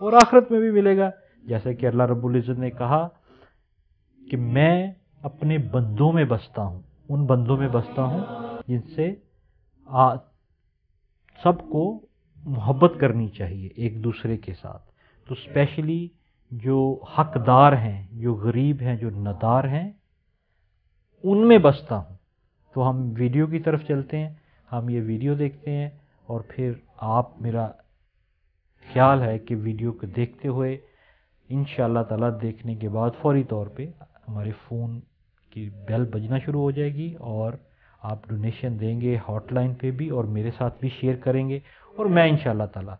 اور آخرت میں بھی ملے گا. جیسے کہ اللہ رب العزت نے کہا کہ میں اپنے بندوں میں بستا ہوں، ان بندوں میں بستا ہوں جن سے سب کو محبت کرنی چاہیے ایک دوسرے کے ساتھ. تو اسپیشلی جو حقدار ہیں، جو غریب ہیں، جو ندار ہیں، ان میں بستا ہوں. تو ہم ویڈیو کی طرف چلتے ہیں، ہم یہ ویڈیو دیکھتے ہیں، اور پھر آپ، میرا خیال ہے کہ ویڈیو کو دیکھتے ہوئے انشاءاللہ تعالیٰ دیکھنے کے بعد فوری طور پہ ہمارے فون کی بیل بجنا شروع ہو جائے گی، اور آپ ڈونیشن دیں گے ہاٹ لائن پہ بھی، اور میرے ساتھ بھی شیئر کریں گے، اور میں انشاءاللہ تعالیٰ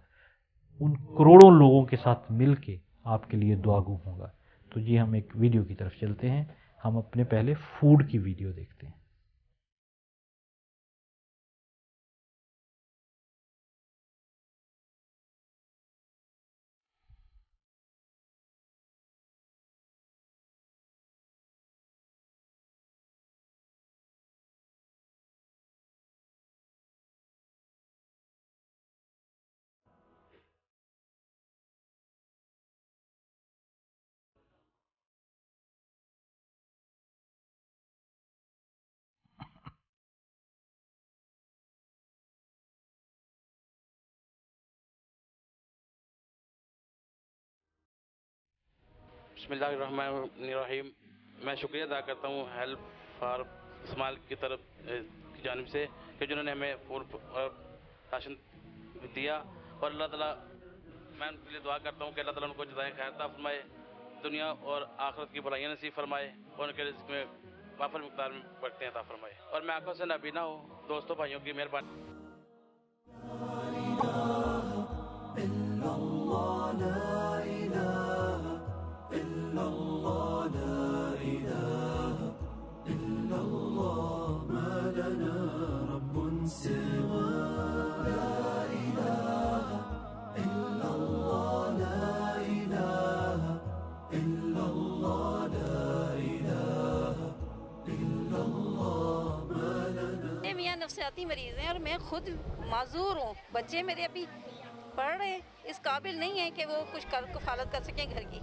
ان کروڑوں لوگوں کے ساتھ مل کے آپ کے لیے دعا گو ہوں گا. تو جی ہم ایک ویڈیو کی طرف چلتے ہیں. ہم اپنے پہلے فوڈ کی ویڈیو دیکھتے ہیں. بسم اللہ الرحمن الرحیم. میں شکریہ ادا کرتا ہوں ہیلپ فار اسمال کی طرف کی جانب سے کہ جنہوں نے ہمیں فوڈ اور راشن دیا، اور اللہ تعالیٰ، میں ان کے لیے دعا کرتا ہوں کہ اللہ تعالیٰ ان کو جزائے خیر عطا فرمائے، دنیا اور آخرت کی بھلائیاں نصیب فرمائے، اور ان کے رزق میں وافر مقدار میں برکتیں عطا فرمائے. اور میں آنکھوں سے نابینا ہوں، دوستوں بھائیوں کی مہربانی. میاں نفسیاتی مریض ہیں اور میں خود معذور ہوں. بچے میرے ابھی پڑھ رہے ہیں، اس قابل نہیں ہیں کہ وہ کچھ کفالت کر سکیں گھر کی.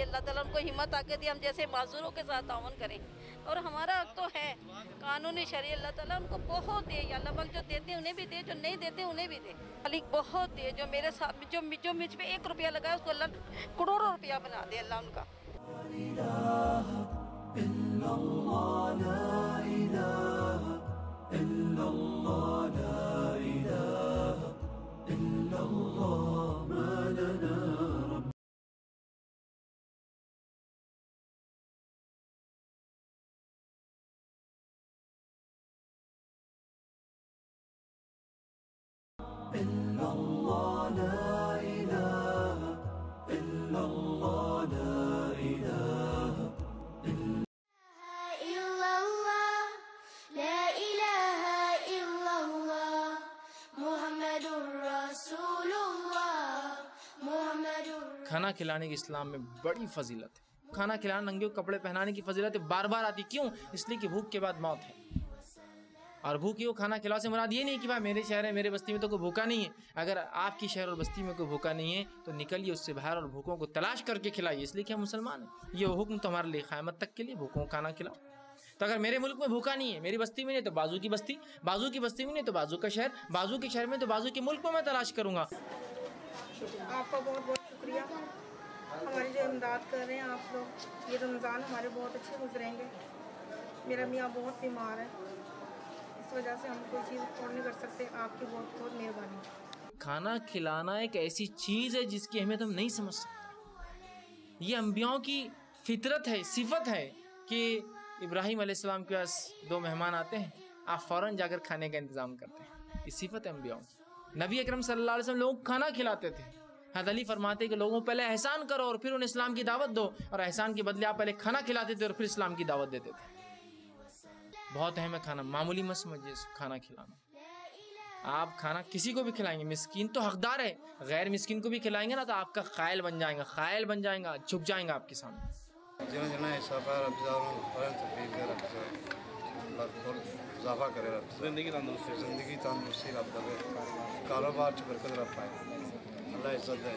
اللہ تعالیٰ ان کو ہمت آ کے دے ہم جیسے معذوروں کے ساتھ تعاون کریں. اور ہمارا حق تو ہے قانونی شرعی، اللہ تعالیٰ ان کو بہت دے. یا اللہ پاک جو دیتے ہیں انہیں بھی دے، جو نہیں دیتے انہیں بھی دے. مالک بہت دے. جو میرے ساتھ جو مجھ پہ 1 روپیہ لگا ہے اس کو اللہ کروڑوں روپیہ بنا دے اللہ ان کا. کھانا کھلانے کی اسلام میں بڑی فضیلت ہے. کھانا کھلانا، ننگے کپڑے پہنانے کی فضیلت بار بار آتی. کیوں؟ اس لیے کہ بھوک کے بعد موت ہے. اور بھوکی کو کھانا کھلاؤ سے مراد یہ نہیں کہ بھائی میرے شہر ہے، میرے بستی میں تو کوئی بھوکا نہیں ہے. اگر آپ کی شہر اور بستی میں کوئی بھوکا نہیں ہے تو نکلیے اس سے باہر اور بھوکوں کو تلاش کر کے کھلائیے. اس لیے کہ ہم مسلمان ہیں. یہ حکم تو ہمارے لیے قیامت تک کے لیے، بھوکوں کو کھانا کھلاؤ. تو اگر میرے ملک میں بھوکا نہیں ہے، میری بستی میں نہیں، تو بازو کی بستی، بازو کی بستی میں نہیں تو بازو کا شہر، بازو کے شہر میں تو بازو کے ملک میں تلاش کروں گا. آپ کا بہت بہت شکریہ، ہماری جو امداد کر رہے ہیں آپ لوگ. یہ رمضان ہمارے بہت اچھے گزریں گے. میرا میاں بہت بیمار ہے، اس وجہ سے ہم کوئی چیز افورڈ نہیں کر سکتے. آپ کی بہت بہت مہربانی. کھانا کھلانا ایک ایسی چیز ہے جس کی اہمیت ہم نہیں سمجھ سکتے. یہ انبیاؤں کی فطرت ہے، صفت ہے کہ ابراہیم علیہ السلام کے پاس 2 مہمان آتے ہیں، آپ فوراً جا کر کھانے کا انتظام کرتے ہیں. یہ صفت ہے انبیاؤں. نبی اکرم صلی اللہ علیہ وسلم لوگوں کو کھانا کھلاتے تھے. حضرت علی فرماتے کہ لوگوں پہلے احسان کرو اور پھر انہیں اسلام کی دعوت دو، اور احسان کے بدلے آپ پہلے کھانا کھلاتے تھے اور پھر اسلام کی دعوت دیتے تھے. بہت اہم ہے کھانا، معمولی مت سمجھیے کھانا کھلانا. آپ کھانا کسی کو بھی کھلائیں گے، مسکین تو حقدار ہے، غیر مسکین کو بھی کھلائیں گے نا تو آپ کا قائل بن جائیں گا، قائل بن جائیں گا، جھک جائیں گا آپ کے سامنے. اضافہ کرے رب، زندگی تندرستی رب دے، کاروبار چ برکت رب پائے، اللہ عزت دے.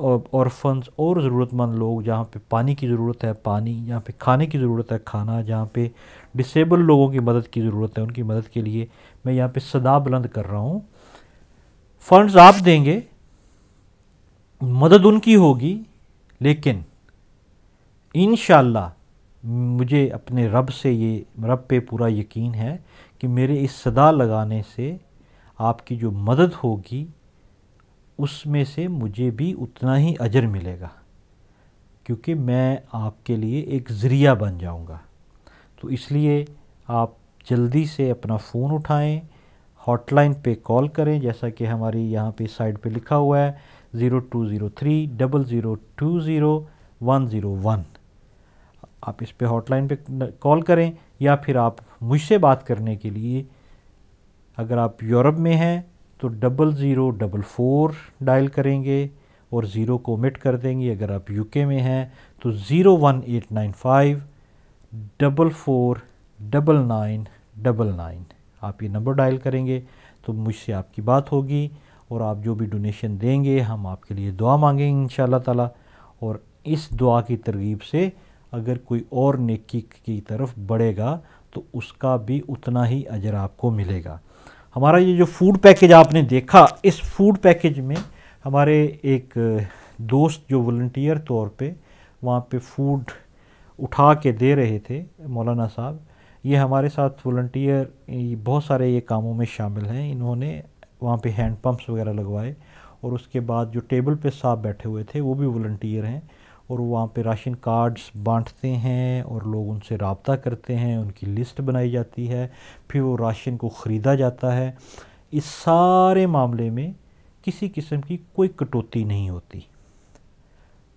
orphans اور ضرورت مند لوگ، جہاں پہ پانی کی ضرورت ہے پانی، جہاں پہ کھانے کی ضرورت ہے کھانا، جہاں پہ ڈسیبل لوگوں کی مدد کی ضرورت ہے ان کی مدد کے لیے میں یہاں پہ صدا بلند کر رہا ہوں. فنڈز آپ دیں گے، مدد ان کی ہوگی، لیکن انشاءاللہ مجھے اپنے رب پہ پورا یقین ہے کہ میرے اس صدا لگانے سے آپ کی جو مدد ہوگی اس میں سے مجھے بھی اتنا ہی اجر ملے گا، کیونکہ میں آپ کے لیے ایک ذریعہ بن جاؤں گا. تو اس لیے آپ جلدی سے اپنا فون اٹھائیں، ہاٹ لائن پہ کال کریں، جیسا کہ ہماری یہاں پہ سائٹ پہ لکھا ہوا ہے 0203-0020101. آپ اس پہ ہاٹ لائن پہ کال کریں، یا پھر آپ مجھ سے بات کرنے کے لیے اگر آپ یورپ میں ہیں تو 0044 ڈائل کریں گے اور 0 کو omit کر دیں گے. اگر آپ UK میں ہیں تو 01895-449999 آپ یہ نمبر ڈائل کریں گے تو مجھ سے آپ کی بات ہوگی، اور آپ جو بھی ڈونیشن دیں گے ہم آپ کے لیے دعا مانگیں گے انشاءاللہ تعالی. اور اس دعا کی ترغیب سے اگر کوئی اور نیکی کی طرف بڑھے گا تو اس کا بھی اتنا ہی اجر آپ کو ملے گا. ہمارا یہ جو فوڈ پیکج آپ نے دیکھا، اس فوڈ پیکج میں ہمارے ایک دوست جو والنٹیئر طور پہ وہاں پہ فوڈ اٹھا کے دے رہے تھے، مولانا صاحب، یہ ہمارے ساتھ والنٹیئر بہت سارے یہ کاموں میں شامل ہیں. انہوں نے وہاں پہ ہینڈ پمپس وغیرہ لگوائے، اور اس کے بعد جو ٹیبل پہ صاحب بیٹھے ہوئے تھے وہ بھی والنٹیئر ہیں، اور وہاں پہ راشن کارڈز بانٹتے ہیں اور لوگ ان سے رابطہ کرتے ہیں، ان کی لسٹ بنائی جاتی ہے، پھر وہ راشن کو خریدا جاتا ہے. اس سارے معاملے میں کسی قسم کی کوئی کٹوتی نہیں ہوتی.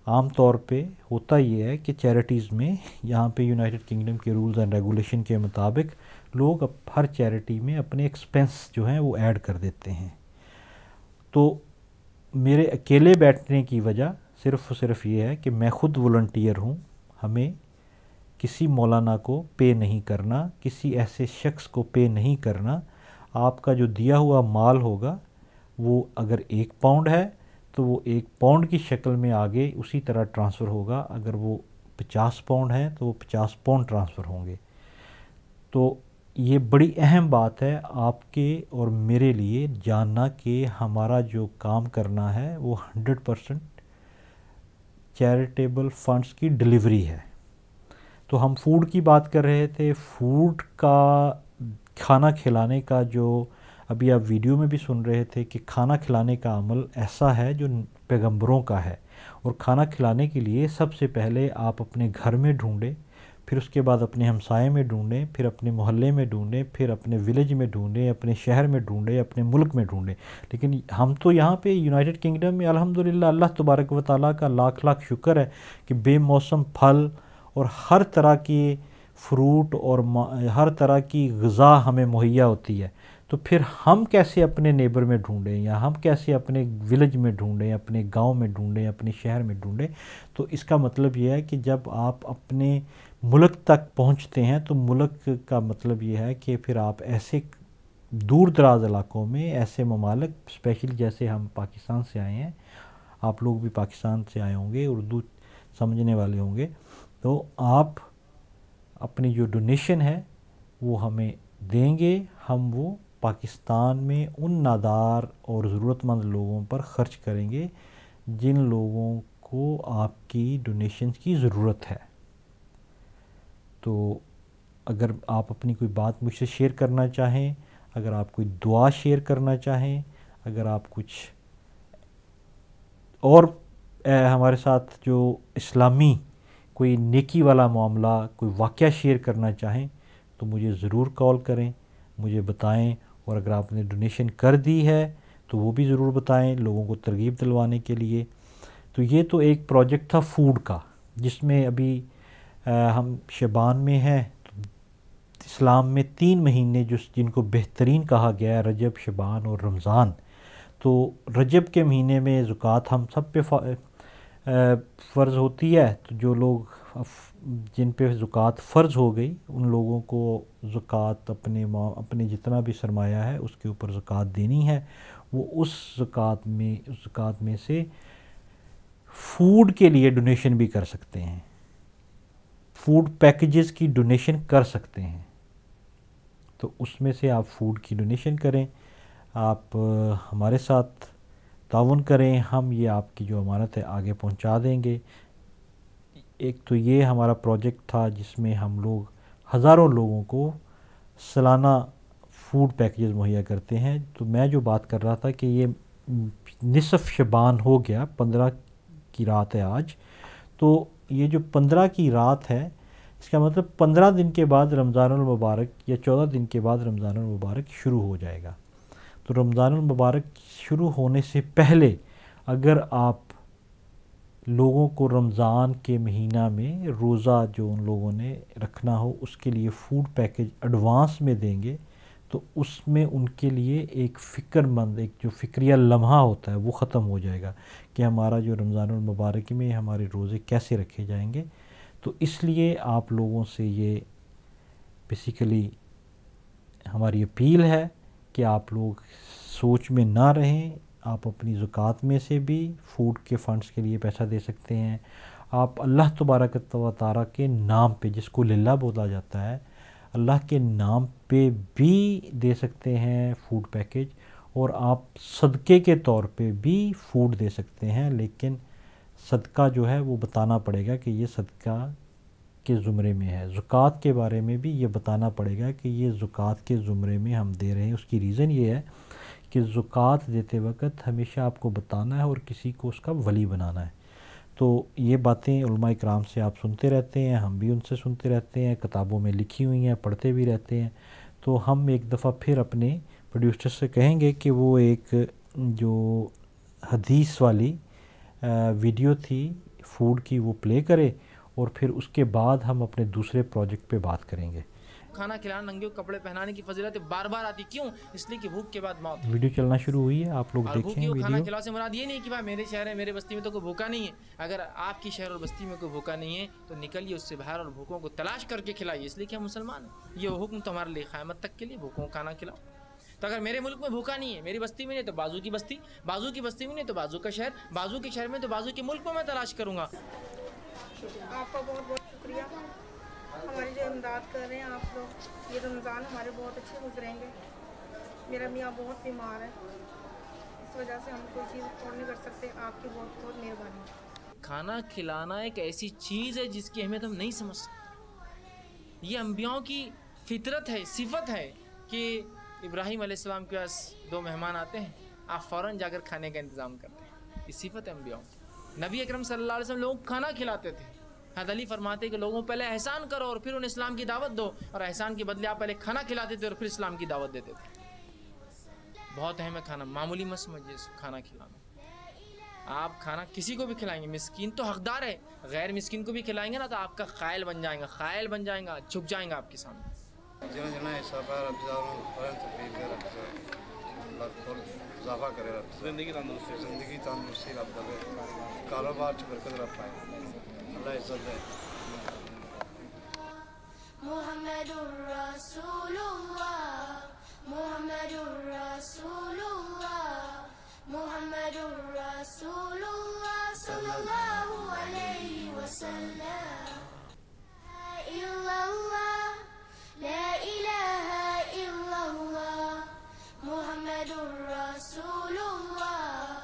عام طور پہ ہوتا یہ ہے کہ چیریٹیز میں یہاں پہ یونائٹڈ کنگڈم کے رولز اینڈ ریگولیشن کے مطابق لوگ ہر چیریٹی میں اپنے ایکسپنس جو ہیں وہ ایڈ کر دیتے ہیں. تو میرے اکیلے بیٹھنے کی وجہ صرف یہ ہے کہ میں خود والنٹیئر ہوں. ہمیں کسی مولانا کو پے نہیں کرنا، کسی ایسے شخص کو پے نہیں کرنا. آپ کا جو دیا ہوا مال ہوگا وہ اگر 1 پاؤنڈ ہے تو وہ 1 پاؤنڈ کی شکل میں آگے اسی طرح ٹرانسفر ہوگا. اگر وہ 50 پاؤنڈ ہے تو وہ 50 پاؤنڈ ٹرانسفر ہوں گے. تو یہ بڑی اہم بات ہے آپ کے اور میرے لیے جاننا کہ ہمارا جو کام کرنا ہے وہ 100% چیریٹیبل فنڈز کی ڈلیوری ہے. تو ہم فوڈ کی بات کر رہے تھے. فوڈ کا کھانا کھلانے کا جو ابھی آپ ویڈیو میں بھی سن رہے تھے کہ کھانا کھلانے کا عمل ایسا ہے جو پیغمبروں کا ہے، اور کھانا کھلانے کے لیے سب سے پہلے آپ اپنے گھر میں ڈھونڈیں، پھر اس کے بعد اپنے ہمسائے میں ڈھونڈیں، پھر اپنے محلے میں ڈھونڈیں، پھر اپنے ولیج میں ڈھونڈیں، اپنے شہر میں ڈھونڈیں، اپنے ملک میں ڈھونڈیں. لیکن ہم تو یہاں پہ یونائٹڈ کنگڈم میں الحمدللہ اللہ تبارک و تعالیٰ کا لاکھ لاکھ شکر ہے کہ بے موسم پھل اور ہر طرح کی فروٹ اور ہر طرح کی غذا ہمیں مہیا ہوتی ہے. تو پھر ہم کیسے اپنے نیبر میں ڈھونڈیں، یا ہم کیسے اپنے ولیج میں ڈھونڈیں، اپنے گاؤں میں ڈھونڈیں، اپنے شہر میں ڈھونڈیں. تو اس کا مطلب یہ ہے کہ جب آپ اپنے ملک تک پہنچتے ہیں تو ملک کا مطلب یہ ہے کہ پھر آپ ایسے دور دراز علاقوں میں، ایسے ممالک اسپیشلی جیسے ہم پاکستان سے آئے ہیں، آپ لوگ بھی پاکستان سے آئے ہوں گے، اردو سمجھنے والے ہوں گے، تو آپ اپنی جو ڈونیشن ہے وہ ہمیں دیں گے. ہم وہ پاکستان میں ان نادار اور ضرورت مند لوگوں پر خرچ کریں گے جن لوگوں کو آپ کی ڈونیشنز کی ضرورت ہے. تو اگر آپ اپنی کوئی بات مجھ سے شیئر کرنا چاہیں، اگر آپ کوئی دعا شیئر کرنا چاہیں، اگر آپ کچھ اور ہمارے ساتھ جو اسلامی کوئی نیکی والا معاملہ، کوئی واقعہ شیئر کرنا چاہیں تو مجھے ضرور کال کریں، مجھے بتائیں. اور اگر آپ نے ڈونیشن کر دی ہے تو وہ بھی ضرور بتائیں لوگوں کو ترغیب دلوانے کے لیے. تو یہ تو ایک پروجیکٹ تھا فوڈ کا، جس میں ابھی ہم شعبان میں ہیں. تو اسلام میں 3 مہینے جن کو بہترین کہا گیا ہے، رجب، شعبان اور رمضان. تو رجب کے مہینے میں زکوٰۃ ہم سب پہ فرض ہوتی ہے. تو جو لوگ جن پہ زکوٰۃ فرض ہو گئی ان لوگوں کو زکوٰۃ اپنے جتنا بھی سرمایہ ہے اس کے اوپر زکوٰۃ دینی ہے. وہ اس زکوٰۃ میں سے فوڈ کے لیے ڈونیشن بھی کر سکتے ہیں، فوڈ پیکیجز کی ڈونیشن کر سکتے ہیں، تو اس میں سے آپ فوڈ کی ڈونیشن کریں، آپ ہمارے ساتھ تعاون کریں، ہم یہ آپ کی جو امانت ہے آگے پہنچا دیں گے۔ ایک تو یہ ہمارا پروجیکٹ تھا جس میں ہم لوگ ہزاروں لوگوں کو سالانہ فوڈ پیکیجز مہیا کرتے ہیں، تو میں جو بات کر رہا تھا کہ یہ نصف شعبان ہو گیا، 15 کی رات ہے آج، تو یہ جو 15 کی رات ہے اس کا مطلب 15 دن کے بعد رمضان المبارک یا 14 دن کے بعد رمضان المبارک شروع ہو جائے گا۔ تو رمضان المبارک شروع ہونے سے پہلے اگر آپ لوگوں کو رمضان کے مہینہ میں روزہ جو ان لوگوں نے رکھنا ہو اس کے لیے فوڈ پیکیج ایڈوانس میں دیں گے تو اس میں ان کے لیے ایک فکر مند، ایک جو فکریہ لمحہ ہوتا ہے وہ ختم ہو جائے گا کہ ہمارا جو رمضان المبارک میں ہمارے روزے کیسے رکھے جائیں گے۔ تو اس لیے آپ لوگوں سے یہ بیسیکلی ہماری اپیل ہے کہ آپ لوگ سوچ میں نہ رہیں، آپ اپنی زکوٰۃ میں سے بھی فوڈ کے فنڈز کے لیے پیسہ دے سکتے ہیں، آپ اللہ تبارک و تعالیٰ کے نام پہ جس کو للہ بولا جاتا ہے اللہ کے نام پہ بھی دے سکتے ہیں فوڈ پیکیج، اور آپ صدقے کے طور پہ بھی فوڈ دے سکتے ہیں، لیکن صدقہ جو ہے وہ بتانا پڑے گا کہ یہ صدقہ کے زمرے میں ہے۔ زکوٰۃ کے بارے میں بھی یہ بتانا پڑے گا کہ یہ زکوٰۃ کے زمرے میں ہم دے رہے ہیں۔ اس کی ریزن یہ ہے کہ زکوٰۃ دیتے وقت ہمیشہ آپ کو بتانا ہے اور کسی کو اس کا ولی بنانا ہے۔ تو یہ باتیں علماء کرام سے آپ سنتے رہتے ہیں، ہم بھی ان سے سنتے رہتے ہیں، کتابوں میں لکھی ہوئی ہیں، پڑھتے بھی رہتے ہیں۔ تو ہم ایک دفعہ پھر اپنے پروڈیوسر سے کہیں گے کہ وہ ایک جو حدیث والی ویڈیو تھی فوڈ کی وہ پلے کرے، اور پھر اس کے بعد ہم اپنے دوسرے پروجیکٹ پہ بات کریں گے۔ کھانا کھلانا، ننگے کپڑے پہنانے کی فضیلت بار بار آتی، کیوں؟ اس لیے کہ بھوک کے بعد موت۔ ویڈیو چلنا شروع ہوئی ہے، آپ لوگ اور دیکھیں کھانا ویڈیو۔ کھلاؤ سے مراد یہ نہیں کہ بھائی میرے شہر ہے، میرے بستی میں تو کوئی بھوکا نہیں ہے۔ اگر آپ کی شہر اور بستی میں کوئی بھوکا نہیں ہے تو نکلیے اس سے باہر اور بھوکوں کو تلاش کر کے کھلائیے، اس لیے کہ ہم مسلمان ہیں۔ یہ حکم تو ہمارے لیے قیامت تک کے لیے، بھوکوں کو کھانا کھلاؤ۔ تو اگر میرے ملک میں بھوکا نہیں ہے، میری بستی میں نہیں تو بازو کی بستی، بازو کی بستی میں نہیں تو بازو کا شہر، بازو کے شہر میں تو بازو کے ملک میں تلاش کروں گا۔ آپ کا بہت بہت شکریہ، ہماری جو امداد کر رہے ہیں آپ لوگ۔ یہ رمضان ہمارے بہت اچھے گزریں گے۔ میرا میاں بہت بیمار ہے، اس وجہ سے ہم کوئی چیز افورڈ نہیں کر سکتے۔ آپ کی بہت بہت مہربانی۔ کھانا کھلانا ایک ایسی چیز ہے جس کی اہمیت ہم نہیں سمجھ سکتے۔ یہ انبیاؤں کی فطرت ہے، صفت ہے کہ ابراہیم علیہ السلام کے پاس 2 مہمان آتے ہیں، آپ فوراً جا کر کھانے کا انتظام کرتے ہیں۔ یہ صفت ہے انبیاؤں کی۔ نبی اکرم صلی اللہ علیہ وسلم لوگوں کو کھانا کھلاتے تھے۔ حضرت علی فرماتے کہ لوگوں پہلے احسان کرو اور پھر انہیں اسلام کی دعوت دو، اور احسان کے بدلے آپ پہلے کھانا کھلاتے تھے اور پھر اسلام کی دعوت دیتے تھے۔ بہت اہم ہے کھانا، معمولی مت سمجھیے کھانا کھلانا۔ آپ کھانا کسی کو بھی کھلائیں گے، مسکین تو حقدار ہے، غیر مسکین کو بھی کھلائیں گے نا تو آپ کا قائل بن جائیں گا، قائل بن جائیں گا، جھک جائیں گا آپ کے سامنے۔ اضافہ کرے رب، زندگی تندرستی رب دے، کاروبار چ برکت رب پائے، اللہ عزت دے۔ محمد رسول اللہ، محمد رسول اللہ، محمد رسول اللہ صلی اللہ علیہ وسلم۔ لا الہ الا اللہ، لا الہ الا اللہ، محمد رسول اللہ،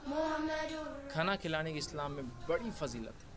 محمد۔ کھانا کھلانے کی اسلام میں بڑی فضیلت ہے۔